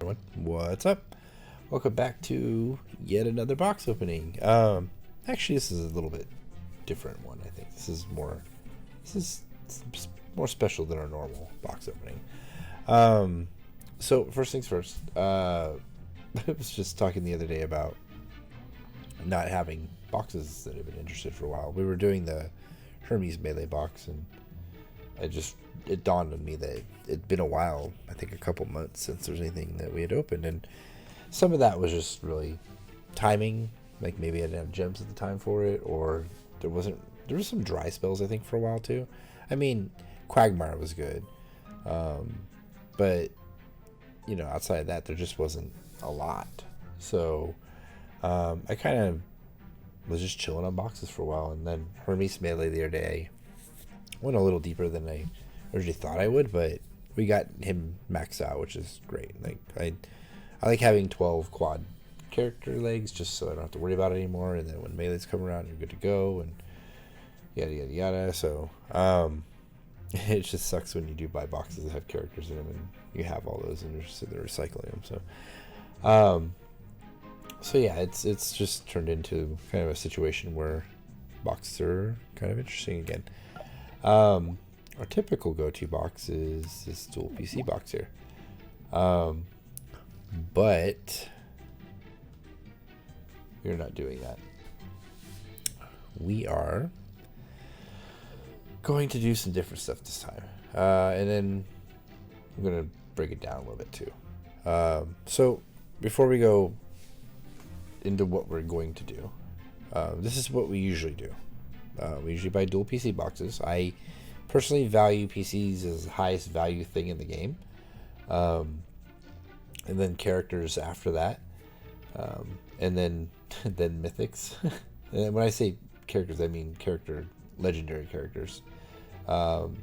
Everyone, what's up? Welcome back to yet another box opening. Actually, this is a little bit different one. I think this is more special than our normal box opening. So first things first. I was just talking the other day about not having boxes that have been interested for a while. We were doing the Hermes Melee box, and it dawned on me that it'd been a while, I think a couple months, since there's anything that we had opened, and some of that was just really timing. Like maybe I didn't have gems at the time for it, or there was some dry spells I think for a while too. I mean, Quagmire was good, but outside of that there just wasn't a lot. So I kind of was just chilling on boxes for a while, and then Hermes Melee the other day went a little deeper than I originally thought I would, but we got him maxed out, which is great. Like I like having 12 quad character legs just so I don't have to worry about it anymore, and then when melees come around you're good to go, and yada yada yada. So it just sucks when you do buy boxes that have characters in them and you have all those and you're just sitting there recycling them. So yeah, it's just turned into kind of a situation where boxes are kind of interesting again. Our typical go-to box is this dual PC box here, but we're not doing that. We are going to do some different stuff this time, and then I'm going to break it down a little bit too. So before we go into what we're going to do, this is what we usually do. We usually buy dual PC boxes. I personally value PCs as the highest value thing in the game, and then characters after that, and then mythics. And when I say characters, I mean legendary characters, and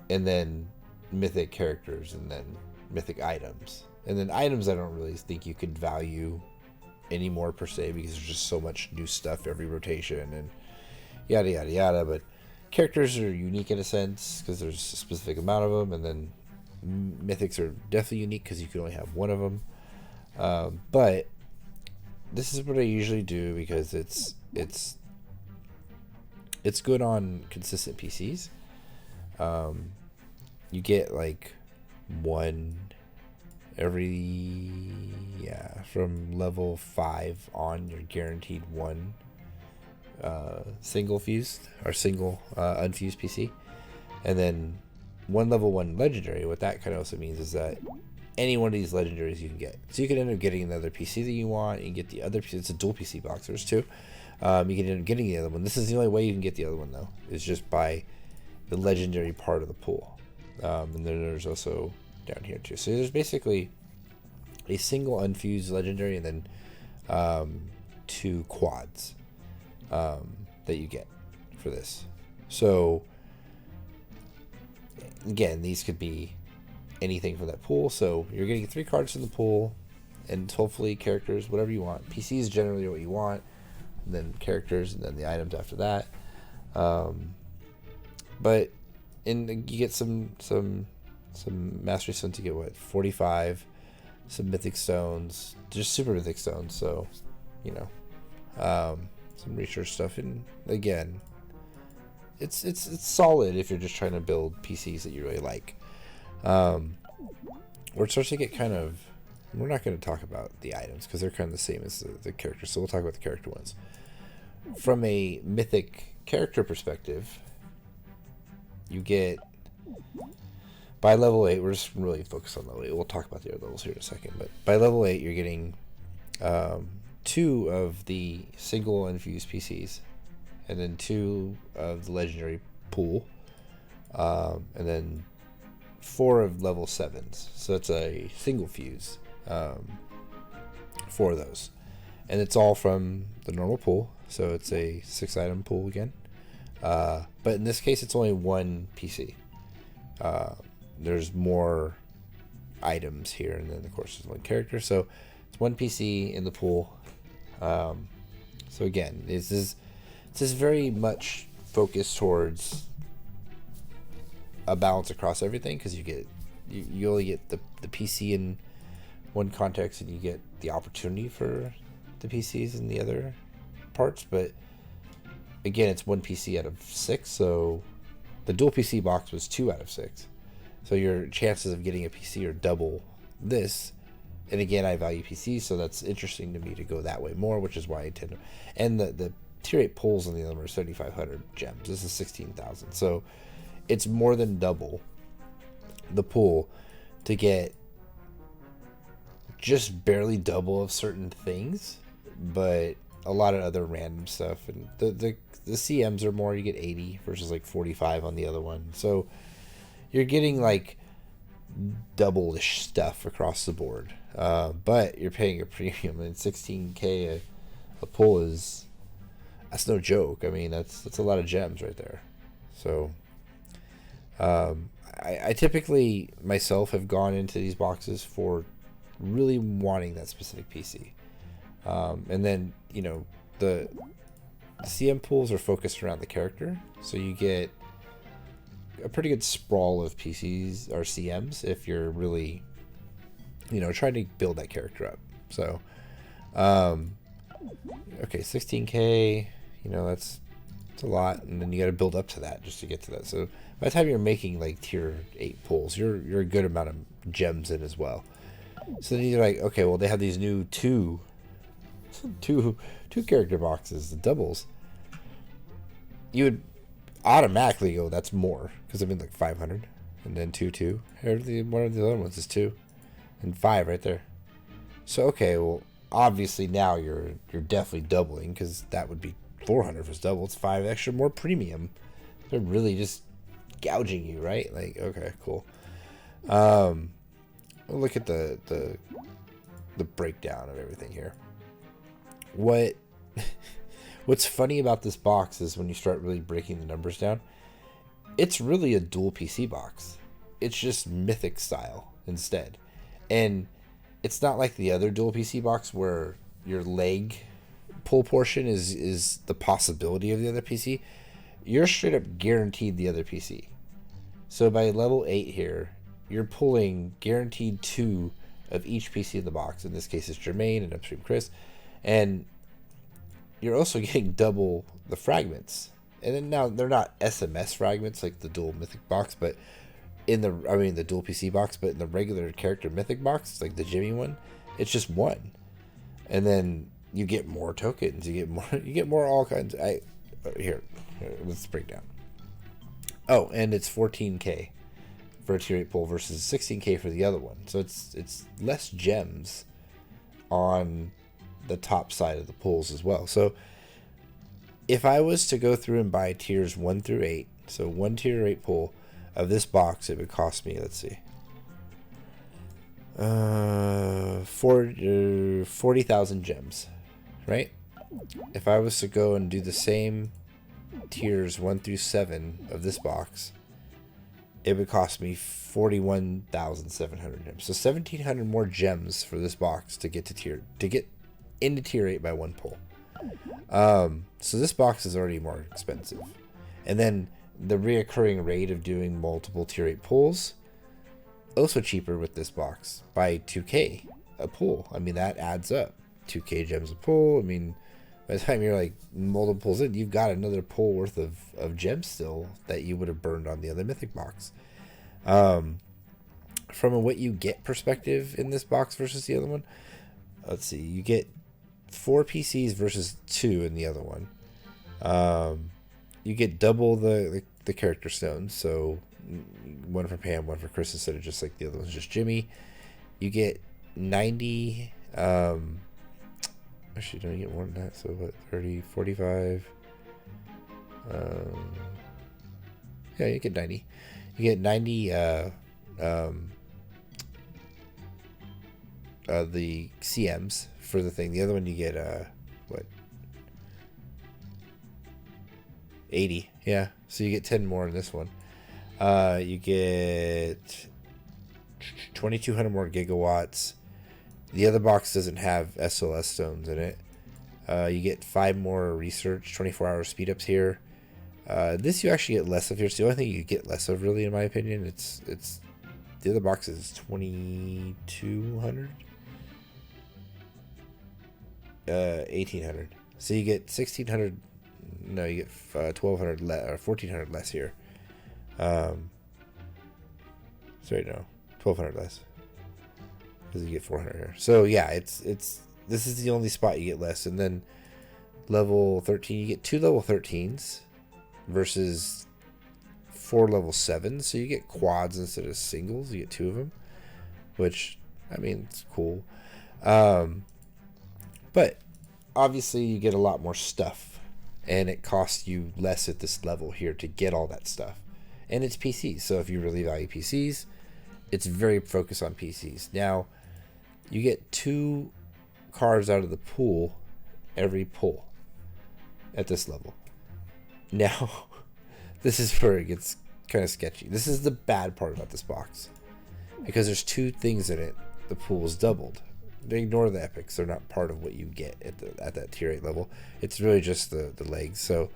then mythic characters, and then mythic items. And then items I don't really think you could value anymore per se, because there's just so much new stuff every rotation and yada yada yada. But characters are unique in a sense because there's a specific amount of them, and then mythics are definitely unique because you can only have one of them. But this is what I usually do because it's good on consistent PCs. You get like one from level 5 on, you're guaranteed one single fused or single unfused PC, and then one level 1 legendary. What that kind of also means is that any one of these legendaries you can get, so you can end up getting another PC that you want. You can get the other PC. It's a dual PC box. There's two. You can end up getting the other one. This is the only way you can get the other one though, is just by the legendary part of the pool. And then there's also down here too. So there's basically a single unfused legendary, and then 2 quads that you get for this. So again, these could be anything from that pool. So you're getting 3 cards from the pool, and hopefully characters, whatever you want. PC is generally what you want, and then characters, and then the items after that. But you get some mastery stones. You get 45, some mythic stones, just super mythic stones. So some research stuff, and again, it's solid if you're just trying to build PCs that you really like. Where it starts to get kind of, we're not going to talk about the items because they're kind of the same as the characters, so we'll talk about the character ones. From a mythic character perspective, you get, by level 8, we're just really focused on level 8. We'll talk about the other levels here in a second, but by level 8 you're getting 2 of the single unfused PCs, and then 2 of the legendary pool, and then 4 of level 7s. So it's a single fuse, 4 of those, and it's all from the normal pool. So it's a 6 item pool again, but in this case it's only 1 PC. There's more items here, and then of course there's 1 character, so it's 1 PC in the pool. So again, this is very much focused towards a balance across everything, because you only get the PC in one context and you get the opportunity for the PCs in the other parts, but again, it's one PC out of 6, so the dual PC box was 2 out of 6. So your chances of getting a PC are double this. And again, I value PCs, so that's interesting to me to go that way more, which is why I tend to. And the tier 8 pulls on the other one are 7,500 gems. This is 16,000. So it's more than double the pull to get just barely double of certain things, but a lot of other random stuff. And the CMs are more, you get 80 versus like 45 on the other one. So you're getting like double-ish stuff across the board. But you're paying a premium, and 16K a pull that's no joke. I mean, that's a lot of gems right there. So I typically myself have gone into these boxes for really wanting that specific PC. And then, you know, the CM pools are focused around the character, so you get a pretty good sprawl of PCs or CMs if you're really, you know, trying to build that character up. So, okay, 16K, you know, that's a lot, and then you got to build up to that just to get to that. So by the time you're making like tier 8 pulls, you're a good amount of gems in as well. So then you're like, okay, well, they have these new two character boxes, the doubles. You would automatically go, that's more, because I mean like 500, and then 2. One of the other ones is 2, and 5 right there. So okay, well, obviously now you're definitely doubling, because that would be 400 for double. It's 5 extra more premium. They're really just gouging you, right? Like, okay, cool. We'll look at the breakdown of everything here. What's funny about this box is when you start really breaking the numbers down, it's really a dual PC box. It's just Mythic style instead. And it's not like the other dual PC box where your leg pull portion is the possibility of the other PC. You're straight up guaranteed the other PC. So by level 8 here, you're pulling guaranteed 2 of each PC in the box. In this case, it's Jermaine and Upstream Chris. And you're also getting double the fragments. And then now they're not SMS fragments like the dual Mythic box, but the dual PC box, but in the regular character Mythic box, like the Jimmy one, it's just 1. And then you get more tokens, you get more all kinds. Here, let's break down. Oh, and it's 14K for a tier 8 pull versus 16K for the other one. So it's less gems on the top side of the pulls as well. So if I was to go through and buy tiers 1 through 8, so 1 tier 8 pull of this box, it would cost me, let's see, 40,000 gems, right? If I was to go and do the same tiers 1 through 7 of this box, it would cost me 41,700 gems. So 1,700 more gems for this box to get into tier 8 by 1 pull. So this box is already more expensive. And then the reoccurring rate of doing multiple tier 8 pulls, also cheaper with this box by 2K a pull. I mean, that adds up. 2K gems a pull. I mean, by the time you're like multiples in, you've got another pull worth of gems still that you would have burned on the other Mythic box. From a what you get perspective in this box versus the other one, let's see, you get 4 PCs versus 2 in the other one. You get double the character stones, so 1 for Pam, 1 for Chris instead of just like the other one's just Jimmy. You get 90. Actually, don't you get more than that? So what? 30, 45. Yeah, you get 90. You get 90. The CMs for the thing. The other one you get what? 80. Yeah. So you get 10 more in this one. You get 2,200 more gigawatts. The other box doesn't have SLS stones in it. You get 5 more research, 24-hour speed ups here. This you actually get less of here. It's the only thing you get less of, really, in my opinion. It's the other box is 2,200. 1800. So you get 1600. No, you get 1200 or 1400 less here. Sorry, no, 1200 less because you get 400 here. So yeah, it's this is the only spot you get less, and then level 13 you get 2 level 13s versus 4 level 7s, so you get quads instead of singles. You get 2 of them, which I mean it's cool. But obviously you get a lot more stuff, and it costs you less at this level here to get all that stuff. And it's PCs, so if you really value PCs, it's very focused on PCs. Now, you get 2 cards out of the pool every pull at this level. Now, this is where it gets kind of sketchy. This is the bad part about this box, because there's 2 things in it. The pool is doubled. They ignore the epics; they're not part of what you get at that tier 8 level. It's really just the legs. So,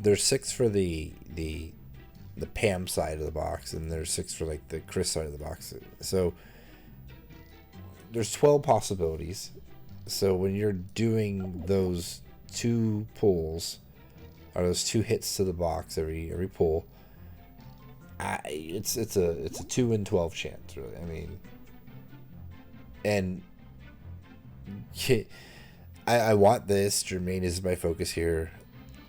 there's 6 for the Pam side of the box, and there's 6 for like the Chris side of the box. So there's 12 possibilities. So when you're doing those 2 pulls, or those 2 hits to the box every pull, it's a 2 in 12 chance, really. I mean, and I want this. Jermaine is my focus here.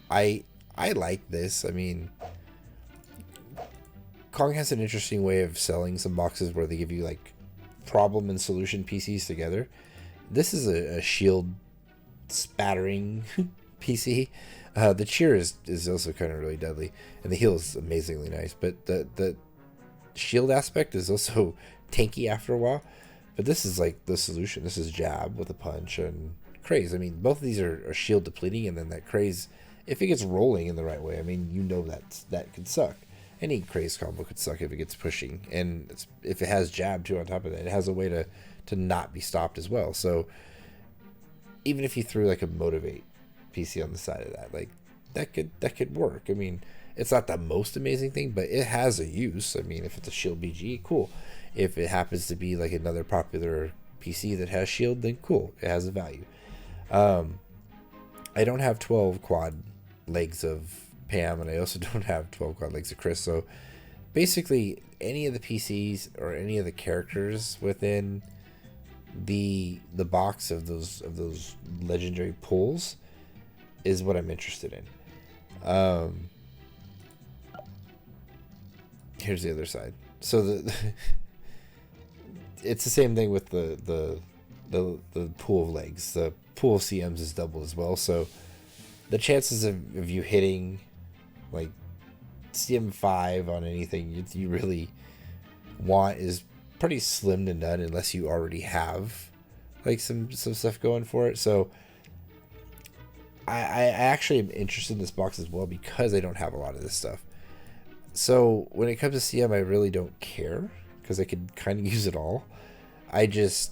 I like this. I mean, Kong has an interesting way of selling some boxes where they give you like problem and solution PCs together. This is a shield spattering PC. The cheer is also kind of really deadly, and the heal is amazingly nice. But the shield aspect is also tanky after a while. But this is like the solution. This is jab with a punch and craze. I mean, both of these are shield depleting, and then that craze, if it gets rolling in the right way, I mean, you know that could suck. Any craze combo could suck if it gets pushing, and if it has jab too on top of that, it has a way to not be stopped as well. So even if you threw like a motivate PC on the side of that, like that could work. I mean, it's not the most amazing thing, but it has a use. I mean, if it's a shield BG, cool. If it happens to be like another popular PC that has shield, then cool, it has a value. I don't have 12 quad legs of Pam, and I also don't have 12 quad legs of Chris. So basically, any of the PCs or any of the characters within the box of those legendary pulls is what I'm interested in. Here's the other side. So it's the same thing with the pool of legs. The pool of CMs is doubled as well. So the chances of you hitting like CM5 on anything you really want is pretty slim to none, unless you already have like some stuff going for it. So I actually am interested in this box as well, because I don't have a lot of this stuff. So when it comes to CM, I really don't care, because I could kind of use it all. I just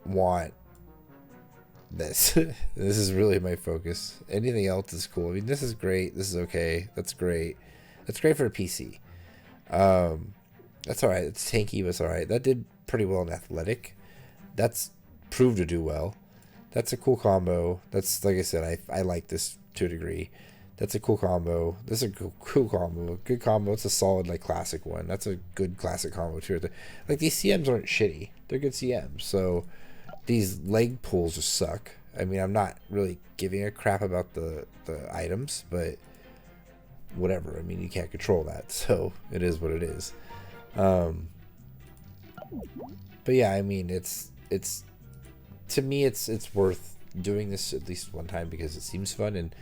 want this. This is really my focus. Anything else is cool. I mean, this is great. This is okay. That's great. That's great for a PC. That's all right. It's tanky, but it's all right. That did pretty well in athletic. That's proved to do well. That's a cool combo. That's, like I said, I like this to a degree. That's a cool combo. This is a cool combo. Good combo. It's a solid, like, classic one. That's a good classic combo, too. Like, these CMs aren't shitty. They're good CMs. So these leg pulls just suck. I mean, I'm not really giving a crap about the items, but whatever. I mean, you can't control that. So it is what it is. But yeah, I mean, it's to me, it's worth doing this at least one time, because it seems fun, and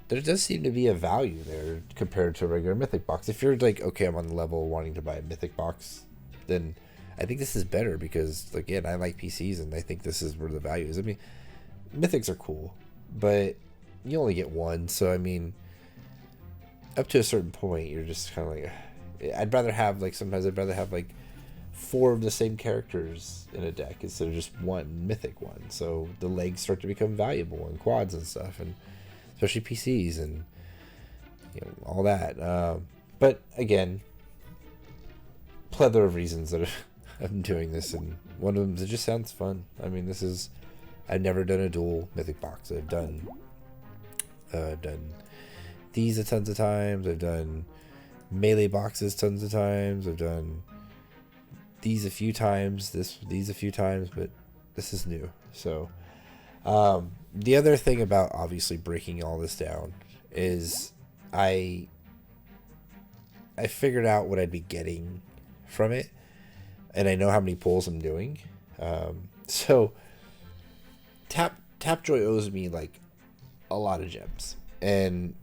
there does seem to be a value there compared to a regular Mythic box. If you're like, okay, I'm on the level wanting to buy a Mythic box, then I think this is better, because, again, I like PCs, and I think this is where the value is. I mean, Mythics are cool, but you only get one, so I mean, up to a certain point, you're just kind of like, I'd rather have like 4 of the same characters in a deck instead of just one Mythic one. So the legs start to become valuable, and quads and stuff, and especially PCs and all that. But again, plethora of reasons that I'm doing this, and one of them, it just sounds fun. I mean, I've never done a dual Mythic box. I've done these a tons of times. I've done melee boxes tons of times. I've done these a few times, these a few times, but this is new. So the other thing about obviously breaking all this down is I figured out what I'd be getting from it, and I know how many pulls I'm doing. So Tapjoy owes me like a lot of gems, and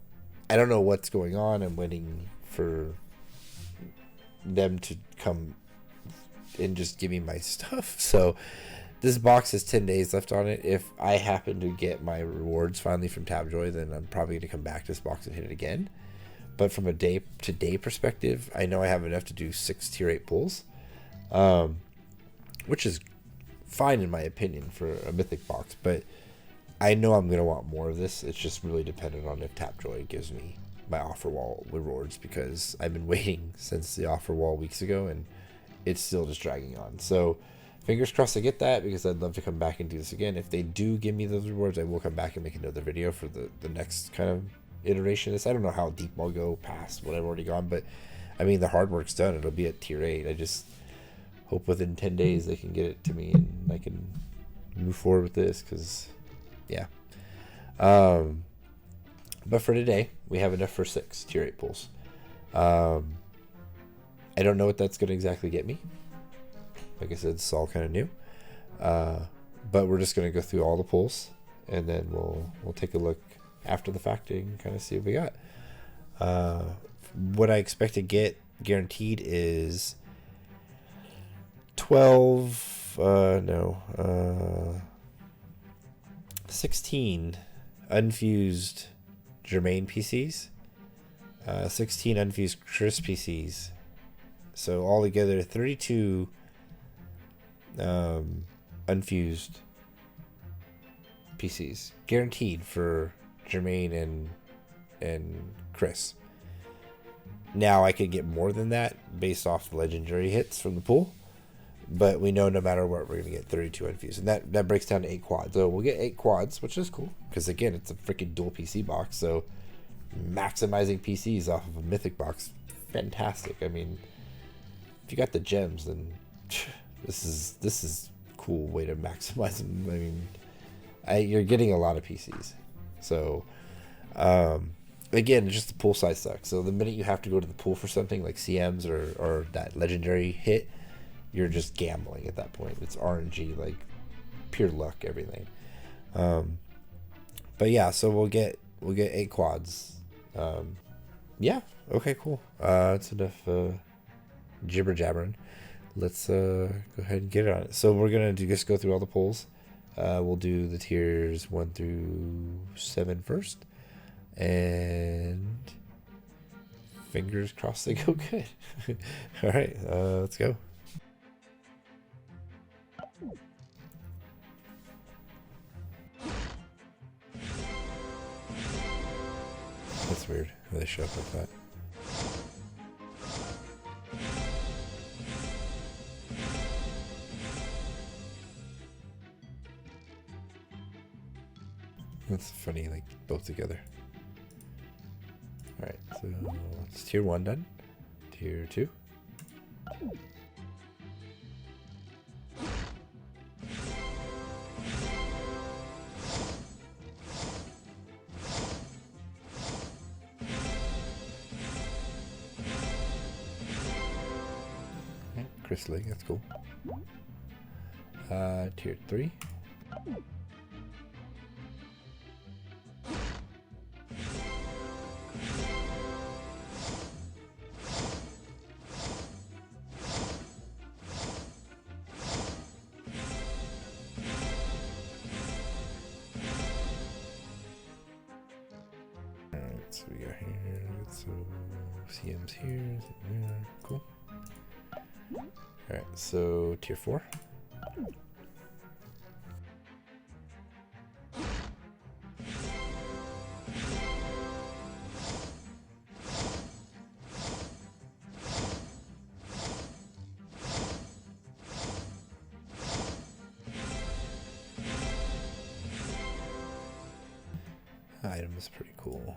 I don't know what's going on. I'm waiting for them to come and just give me my stuff. So this box has 10 days left on it. If I happen to get my rewards finally from Tapjoy, then I'm probably going to come back to this box and hit it again. But from a day-to-day perspective, I know I have enough to do 6 tier 8 pulls, which is fine in my opinion for a Mythic box. But I know I'm going to want more of this. It's just really dependent on if Tapjoy gives me my offer wall rewards, because I've been waiting since the offer wall weeks ago, and it's still just dragging on. So fingers crossed I get that, because I'd love to come back and do this again. If they do give me those rewards, I will come back and make another video for the next kind of iteration. I don't know how deep I'll go past what I've already gone, but I mean, the hard work's done. It'll be at tier 8. I just hope within 10 days they can get it to me and I can move forward with this, because yeah. But for today, we have enough for 6 tier 8 pulls. I don't know what that's going to exactly get me. Like I said, it's all kind of new. But we're just going to go through all the pulls, and then we'll take a look after the fact and kind of see what we got. What I expect to get guaranteed is 16 unfused Germain PCs, 16 unfused Chris PCs. So altogether 32 unfused PCs guaranteed for Jermaine and Chris. Now I could get more than that based off the legendary hits from the pool, but we know no matter what, we're gonna get 32 unfused, and that breaks down to 8 quads. So we'll get 8 quads, which is cool, because again, it's a freaking dual PC box. So maximizing PCs off of a Mythic box, fantastic. I mean, if you got the gems, then this is a cool way to maximize them. I mean, you're getting a lot of PCs. So again, just the pool size sucks. So the minute you have to go to the pool for something like CMs or that legendary hit, you're just gambling at that point. It's RNG, like pure luck, everything. But yeah, so we'll get 8 quads. Yeah, okay, cool. That's enough jibber jabbering. Let's go ahead and get it on it. So we're gonna just go through all the polls. We'll do the tiers 1 through 7 first, and fingers crossed they go good. All right, let's go. That's weird how they show up like that. That's funny, like both together. Alright, so it's tier 1 done. Tier 2. Chris Ling, that's cool. Tier 3. So we got here, so CM's here, cool. Alright, so tier 4. item is pretty cool.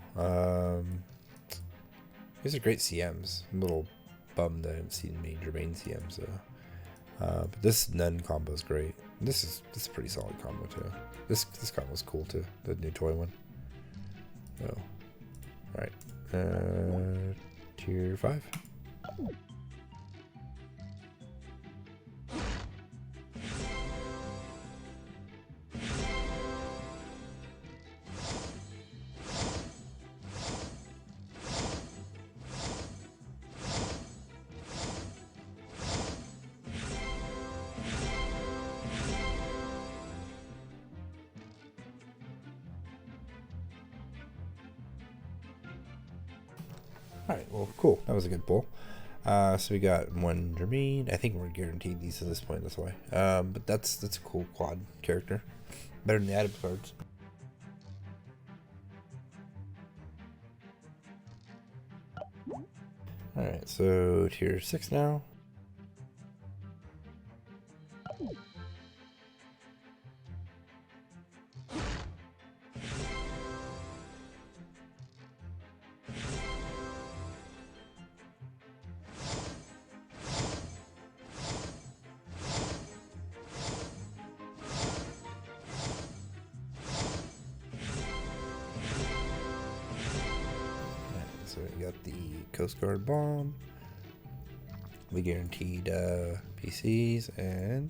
These are great CMs. I'm a little bummed that I haven't seen many Germain CMs. But this Nun combo is great. This is a pretty solid combo too. This combo is cool too. The new toy one. Oh, all right. Tier 5. Alright, well, cool. That was a good pull. So we got one Jermaine. I think we're guaranteed these at this point, that's why. But that's a cool quad character. Better than the item cards. Alright, so tier 6 now. So we got the Coast Guard bomb. We guaranteed PCs and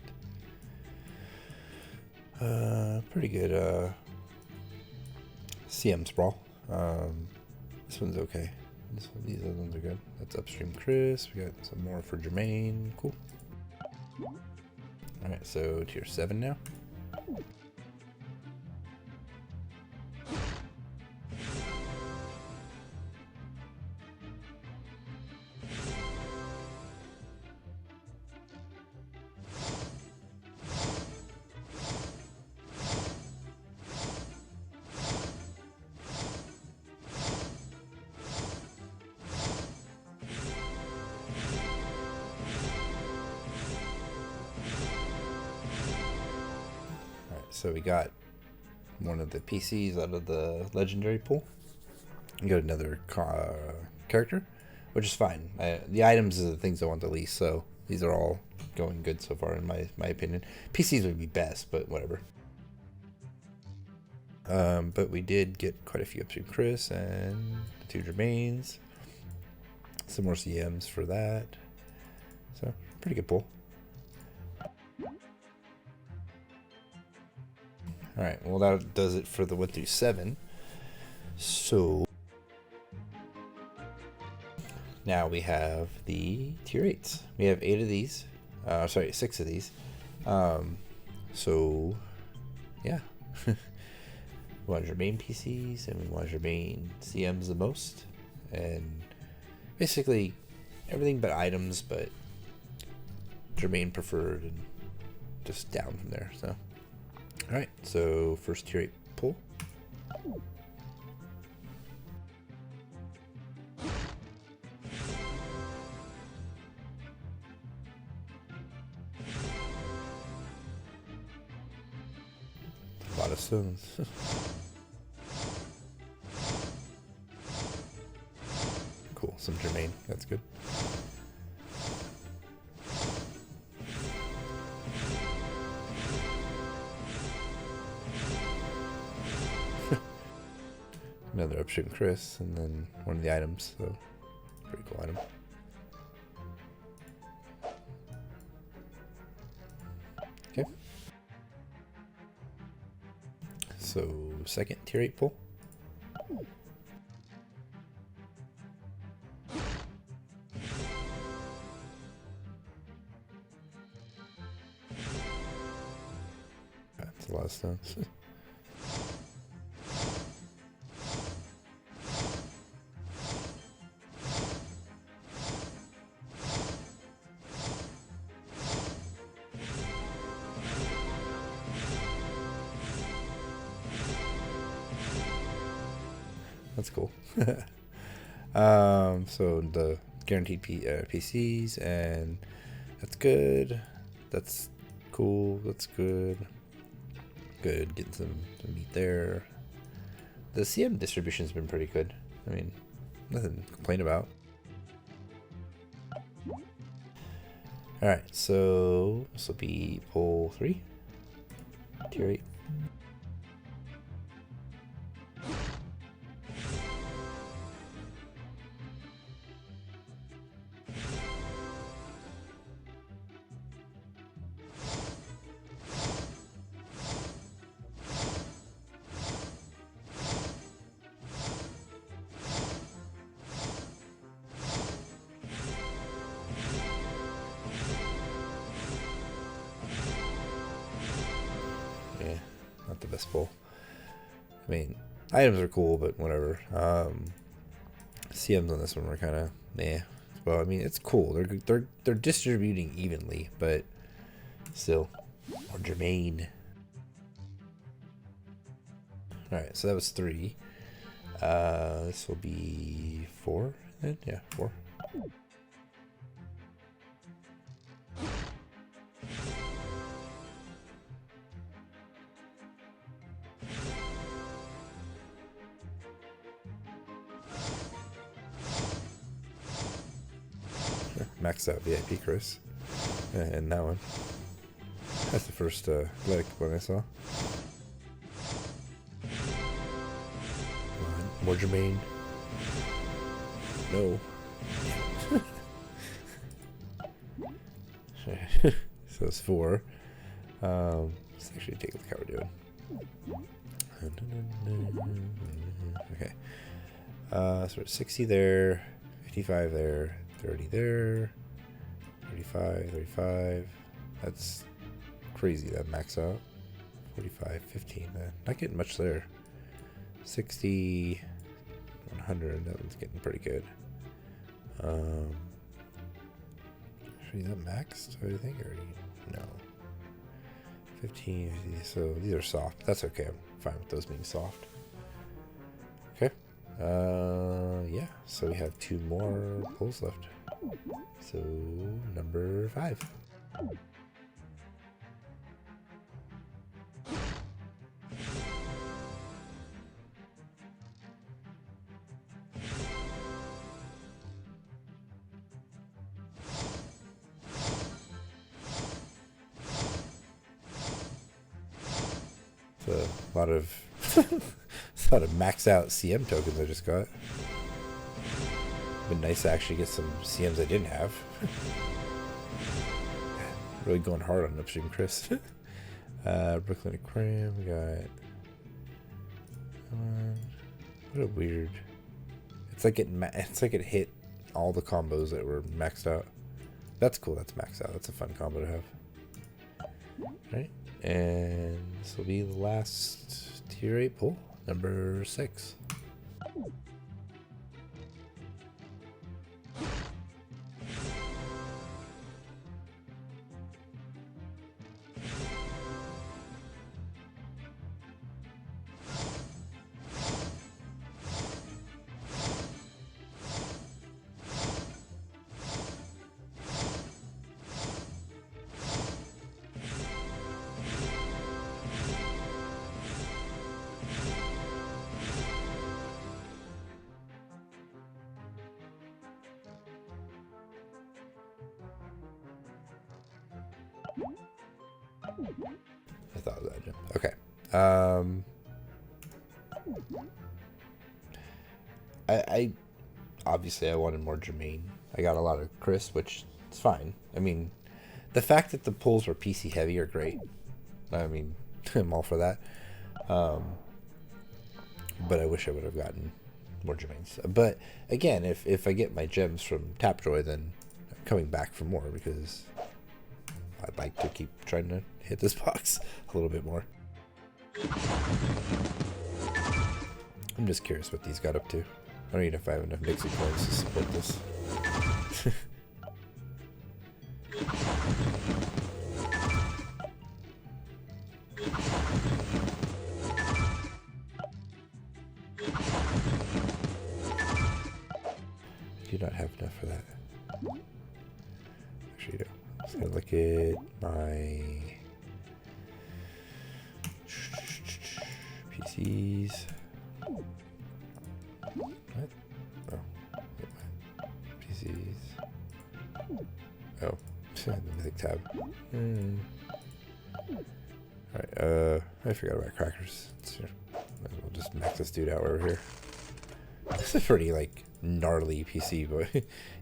pretty good CM sprawl. This one's okay. These other ones are good. That's Upstream Chris. We got some more for Jermaine. Cool. Alright, so tier 7 now. So we got one of the PCs out of the legendary pool. We got another character, which is fine. The items are the things I want the least, so these are all going good so far in my opinion. PCs would be best, but whatever. But we did get quite a few Upstream Chris and the 2 Jermaines. Some more CMs for that. So pretty good pull. Alright, well that does it for the 1 through 7. So now we have the tier 8s. We have 8 of these. Sorry, 6 of these. So yeah. We want your main PCs and we want your main CMs the most. And basically everything but items, but Jermaine preferred and just down from there. So alright, so first tier 8 pull. A lot of stones. Cool, some Jermaine, that's good. Another Upstream Chris, and then one of the items, so pretty cool item. Okay. So second tier 8 pull. That's a lot of stones. That's cool. So the guaranteed PCs, and that's good. That's cool. That's good. Good. Getting some meat there. the CM distribution has been pretty good. I mean, nothing to complain about. Alright, so this will be pull 3. Tier 8. Not the best pull. I mean, items are cool, but whatever. CMs on this one were kind of meh. Well, I mean, it's cool. They're distributing evenly, but still more germane. All right, so that was 3. This will be 4 then. Yeah, 4. Maxed out VIP Chris. And that one. That's the first Athletic one I saw. More germane. No. So it's 4. Let's actually take a look how we're doing. Okay. So we're at 60 there, 55 there, 30 there, 35, 35. That's crazy, that max out. 45, 15, not getting much there. 60, 100, that one's getting pretty good. Actually, is that maxed, I think, or no. 15, 50, so these are soft. That's okay, I'm fine with those being soft. Okay. Yeah, so we have 2 more pulls left. So, number 5. A lot of a lot of max out CM tokens I just got. Been nice to actually get some CMs I didn't have. Really going hard on Upstream Chris. Brooklyn Aquarium, we got. What a weird. It's like it hit all the combos that were maxed out. That's cool. That's maxed out. That's a fun combo to have. Right. And this will be the last tier 8 pull, number 6. I thought of that, Jim. Okay. I obviously I wanted more Jermaine. I got a lot of Chris, which is fine. I mean, the fact that the pulls were PC heavy are great. I mean, I'm all for that. But I wish I would have gotten more Jermaines. But again, if I get my gems from Tapjoy, then I'm coming back for more because I'd like to keep trying to hit this box a little bit more. I'm just curious what these got up to. I don't even know if I have enough mixing coins to support this. Do not have enough for that. Actually, no. I'm just gonna look at my PCs. Oh, the Mythic tab. Alright, I forgot about crackers. We'll just max this dude out over here. This is a pretty, like, gnarly PC, but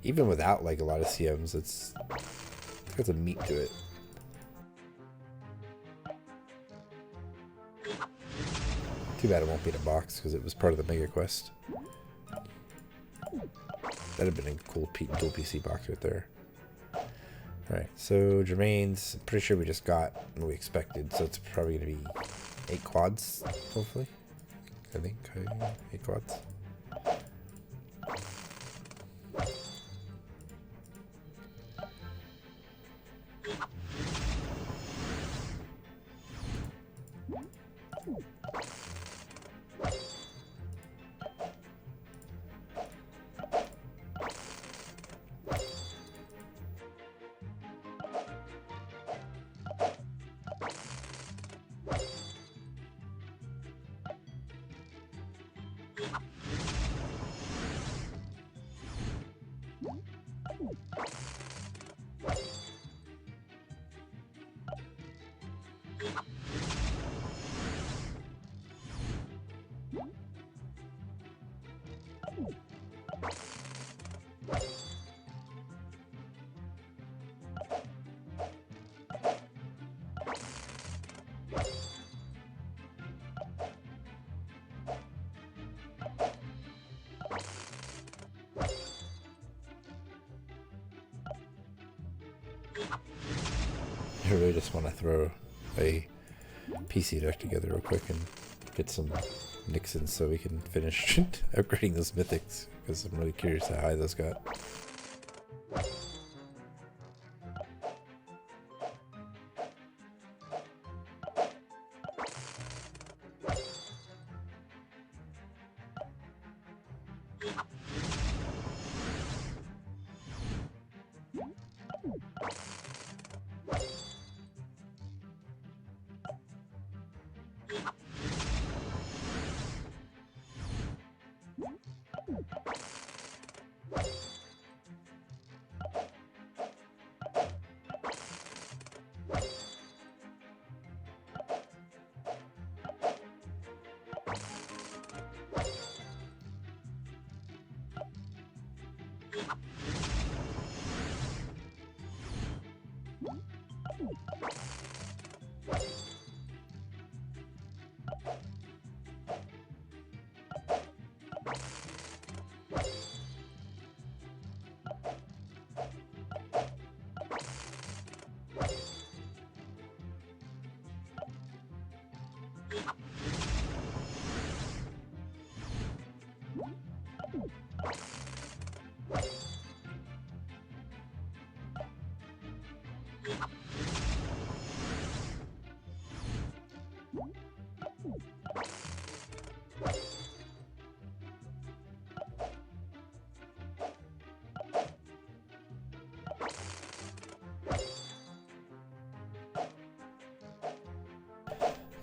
even without, like, a lot of CMs, it's got some meat to it. Too bad it won't be in a box, because it was part of the Mega Quest. That'd have been a cool dual PC box right there. Alright, so Germain's, I'm pretty sure we just got what we expected, so it's probably going to be 8 quads, hopefully. I think 8 quads. I really just want to throw a PC deck together real quick and get some Nixons so we can finish upgrading those Mythics, because I'm really curious how high those got.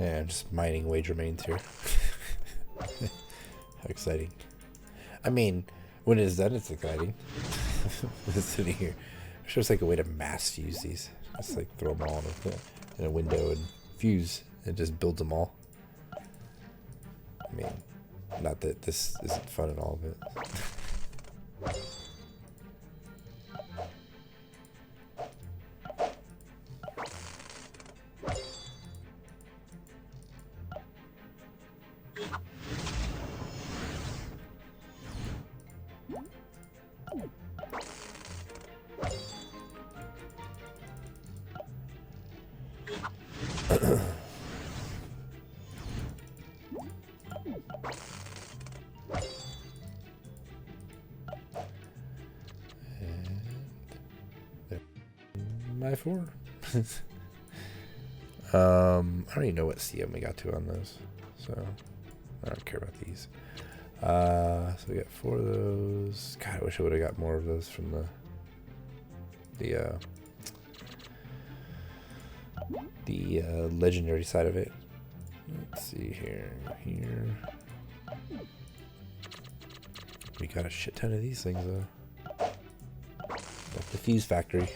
Yeah, I'm just mining wager mains here. How exciting. I mean, when it's done, it's exciting. It's sitting here. I'm sure it's like a way to mass fuse these. Just like throw them all in a window and fuse. It just builds them all. I mean, not that this isn't fun at all, but... My 4. I don't even know what CM we got to on those, so I don't care about these. So we got 4 of those. God, I wish I would have got more of those from the legendary side of it. Let's see here. We got a shit ton of these things though. Like the Fuse Factory.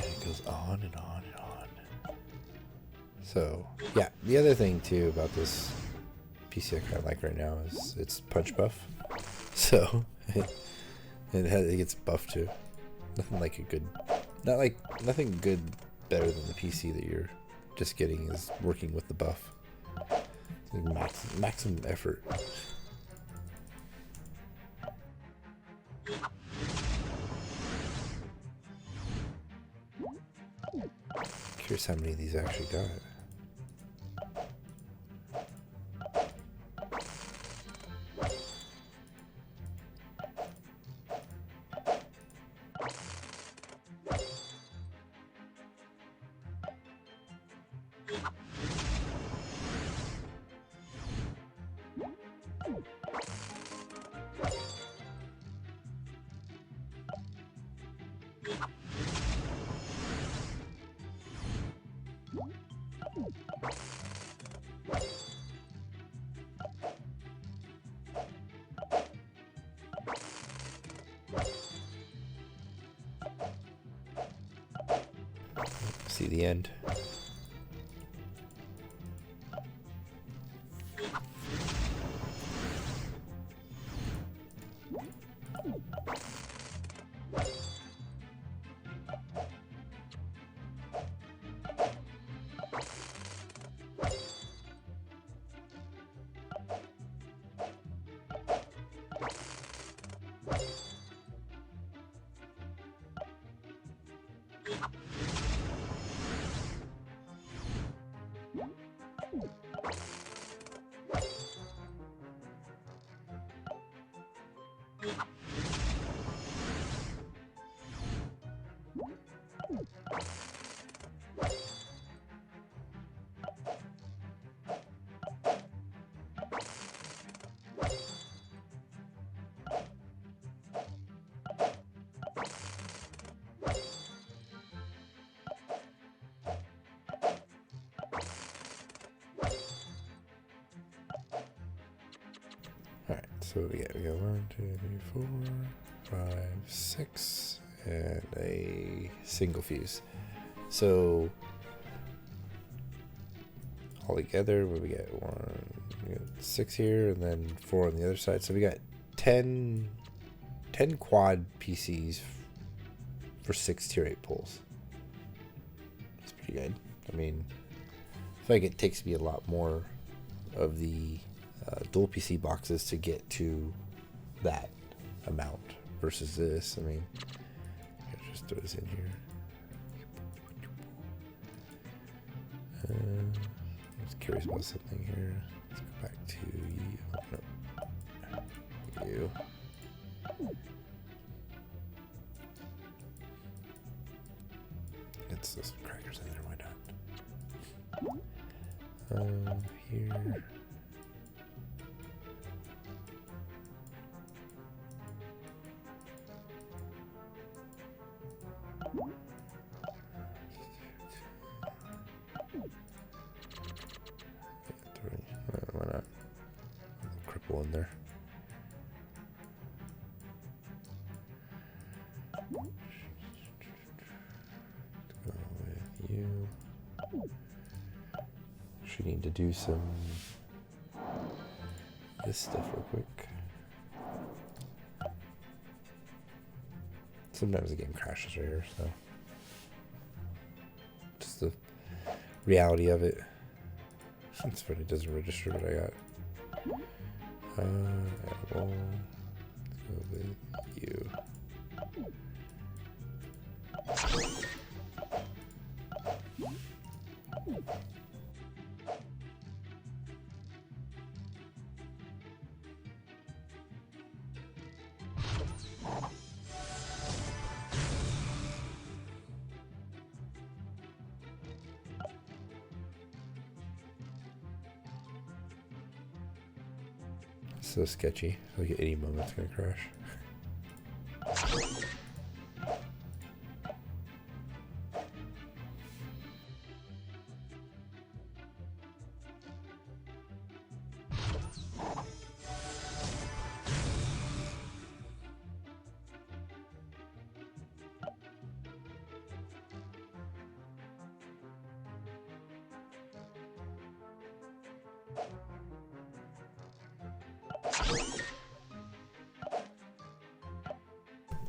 It goes on and on and on. So, yeah, the other thing too about this PC I kind of like right now is it's punch buff. So, it gets buffed too. Nothing like a good, nothing good better than the PC that you're just getting is working with the buff. Maximum effort. Curious how many of these I actually got. See the end. Alright, so we got 1, 2, 3, 4, 5, 6, and a single fuse. So all together, what we got? We got 6 here, and then 4 on the other side. So we got 10 quad PCs for 6 tier 8 pulls. That's pretty good. I mean, I feel like it takes me a lot more of the dual PC boxes to get to that amount versus this. I mean, I'll just throw this in here. I was curious about something here. Let's go back to you. Oh, no. You. Let's throw some crackers in there. Why not? Here. Why not? Cripple in there. Let's go with you. Should need to do some this stuff real quick. Sometimes the game crashes right here, so just the reality of it. It's funny, it doesn't register what I got. Well, let's go with you. So sketchy. Like at any moment it's gonna crash.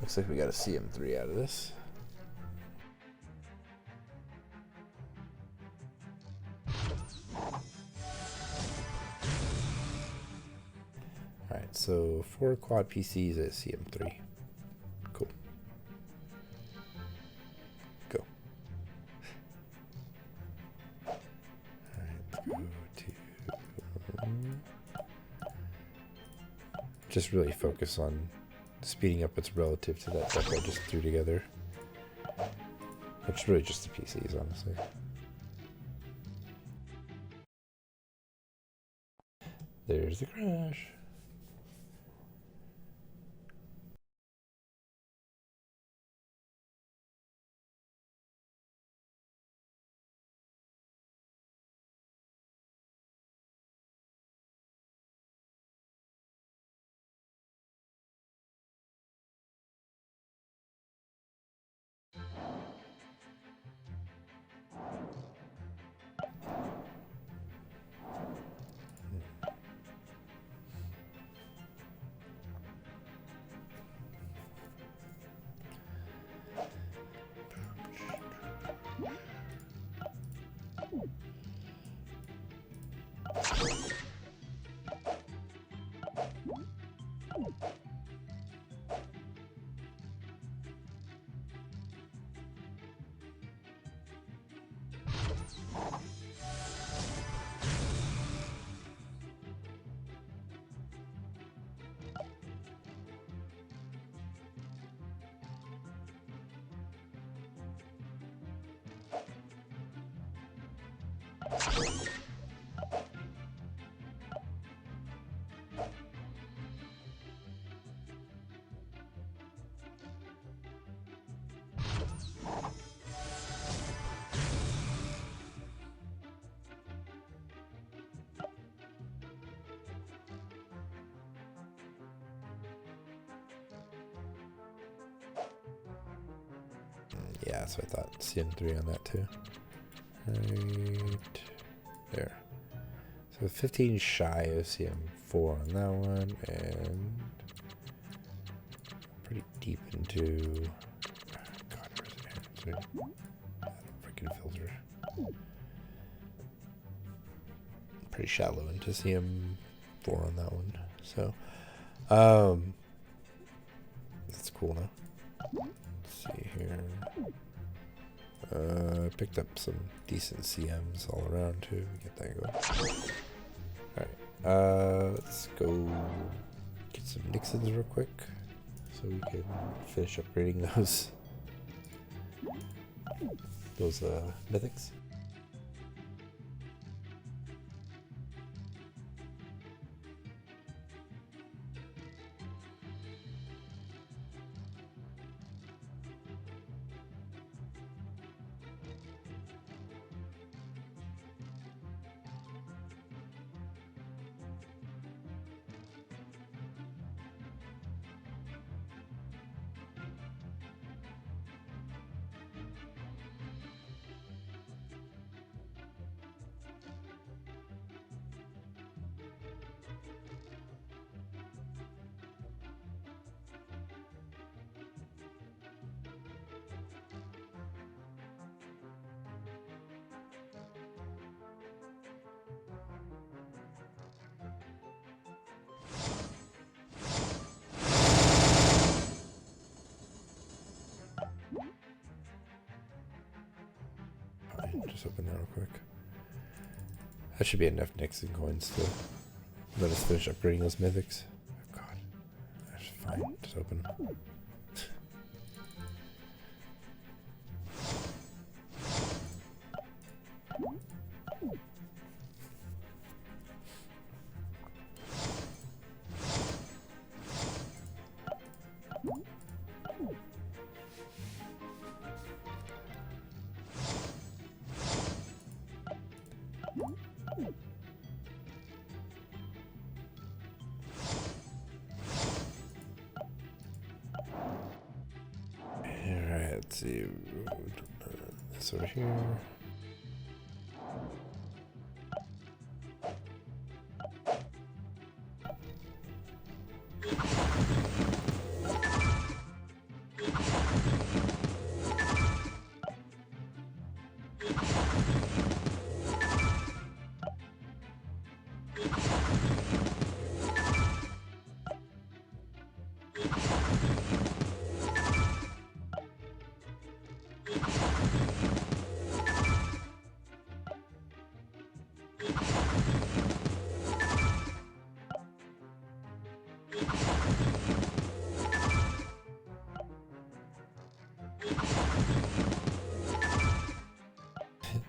Looks like we got a CM3 out of this. Alright, so 4 quad PCs at CM3. Cool. Go. Alright, let's go to... Just really focus on speeding up what's relative to that deck I just threw together. Which is really just the PCs, honestly. There's the crash. Yeah, so I thought CM3 on that too. Right there. So 15 shy of CM4 on that one, and pretty deep into. God, where's it? Freaking filter. Pretty shallow into CM4 on that one. So, that's cool now. See here. Picked up some decent CMs all around too. Get that going. Alright, let's go get some Nixons real quick so we can finish upgrading those mythics. Just open that real quick. That should be enough Nixon coins to let us finish upgrading those mythics. Oh god. That's fine. Just open them. Let's see. This over here.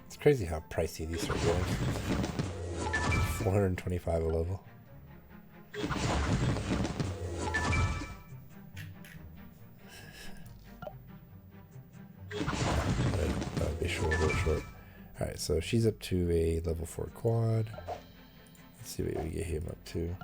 It's crazy how pricey these are getting. 425 a level. That'd be short, a little short. Alright, so she's up to a level 4 quad. Let's see what we get him up to.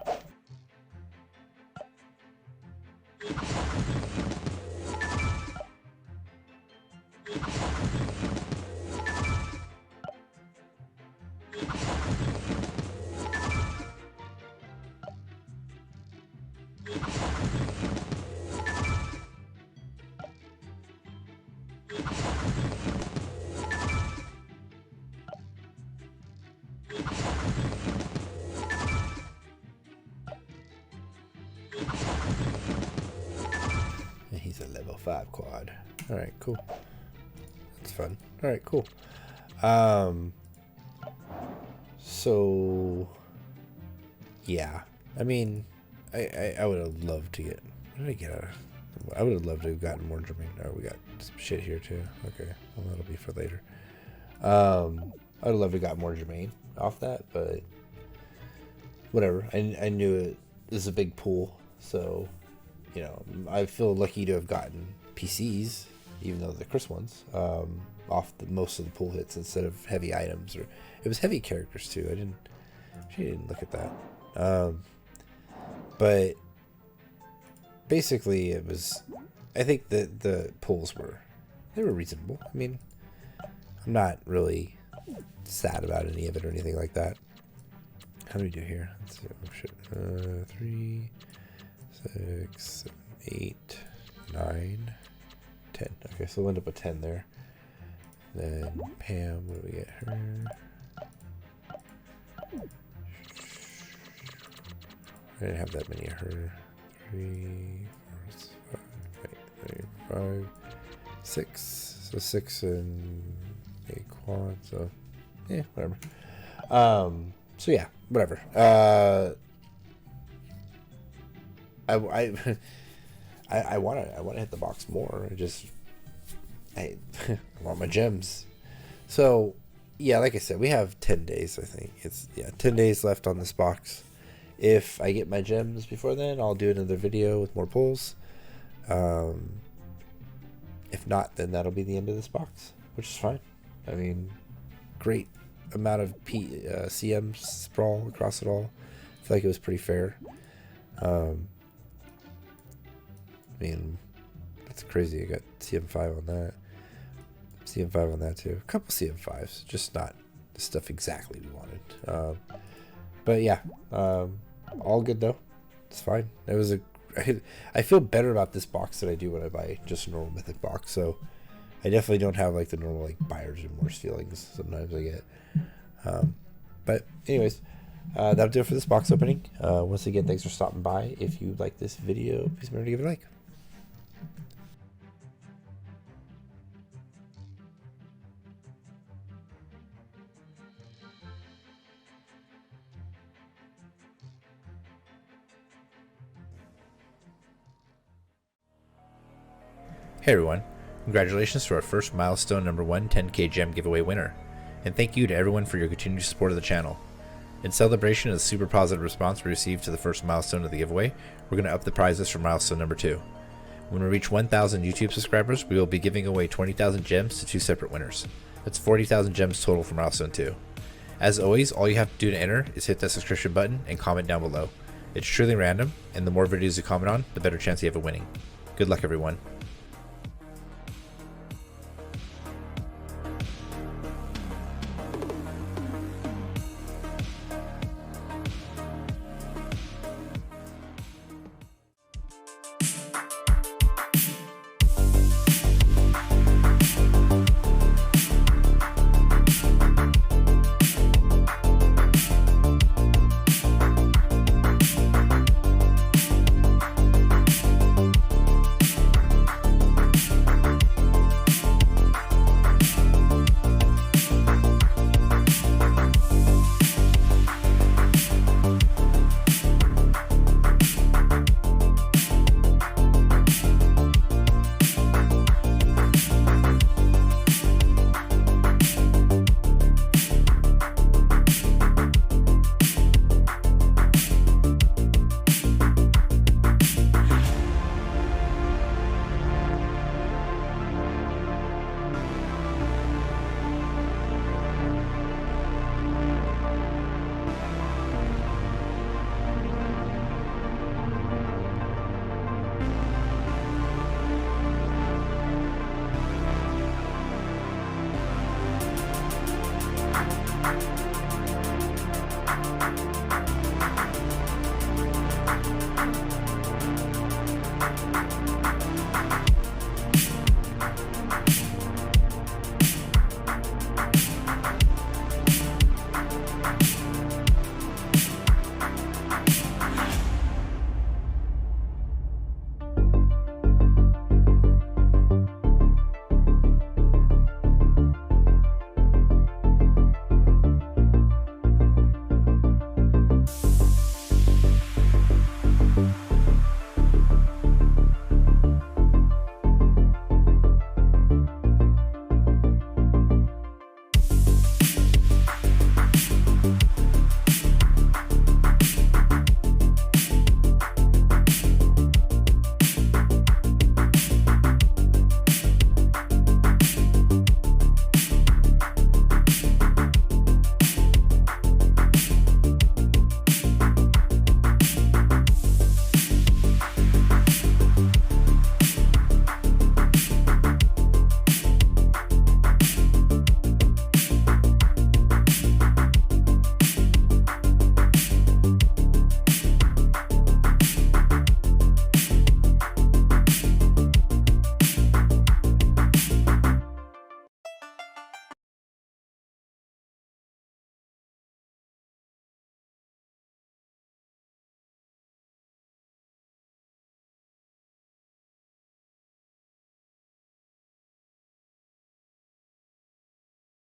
And he's a level 5 quad. Alright, cool. That's fun. Alright, cool. So yeah. I mean, I would have loved to get, what did I get out of, I would have loved to have gotten more Germain. Oh, we got some shit here too. Okay, well that'll be for later. I would have loved to have got more Germain off that, but whatever. I knew it was a big pool, so you know, I feel lucky to have gotten PCs, even though they're Chris ones, off most of the pool hits instead of heavy items, or it was heavy characters too. She didn't look at that. But basically it was, I think that the pulls were reasonable. I mean, I'm not really sad about any of it or anything like that. How do we do here? Let's see. Oh shit. 3, 6, 7, 8, 9, 10. Okay, so we'll end up with 10 there. Then Pam, what do we get her? I didn't have that many of her. 3, 4, 5, 5, 6. So 6 and a quad. So yeah, whatever. So yeah, whatever. I want to hit the box more. I want my gems. So yeah, like I said, we have 10 days. I think it's 10 days left on this box. If I get my gems before then, I'll do another video with more pulls. If not, then that'll be the end of this box, which is fine. I mean, great amount of CM sprawl across it all. I feel like it was pretty fair. I mean, that's crazy. I got CM5 on that. CM5 on that too. A couple CM5s, just not the stuff exactly we wanted. But yeah, all good though. It's fine. It was I feel better about this box than I do when I buy just a normal Mythic box. So I definitely don't have like the normal like buyer's remorse feelings sometimes I get. But anyways, that'll do it for this box opening. Once again, thanks for stopping by. If you like this video, please remember to give it a like. Hey everyone, congratulations to our first milestone number 1 10k gem giveaway winner, and thank you to everyone for your continued support of the channel. In celebration of the super positive response we received to the first milestone of the giveaway, we're going to up the prizes for milestone number 2. When we reach 1,000 YouTube subscribers, we will be giving away 20,000 gems to 2 separate winners. That's 40,000 gems total for milestone 2. As always, all you have to do to enter is hit that subscription button and comment down below. It's truly random, and the more videos you comment on, the better chance you have of winning. Good luck everyone.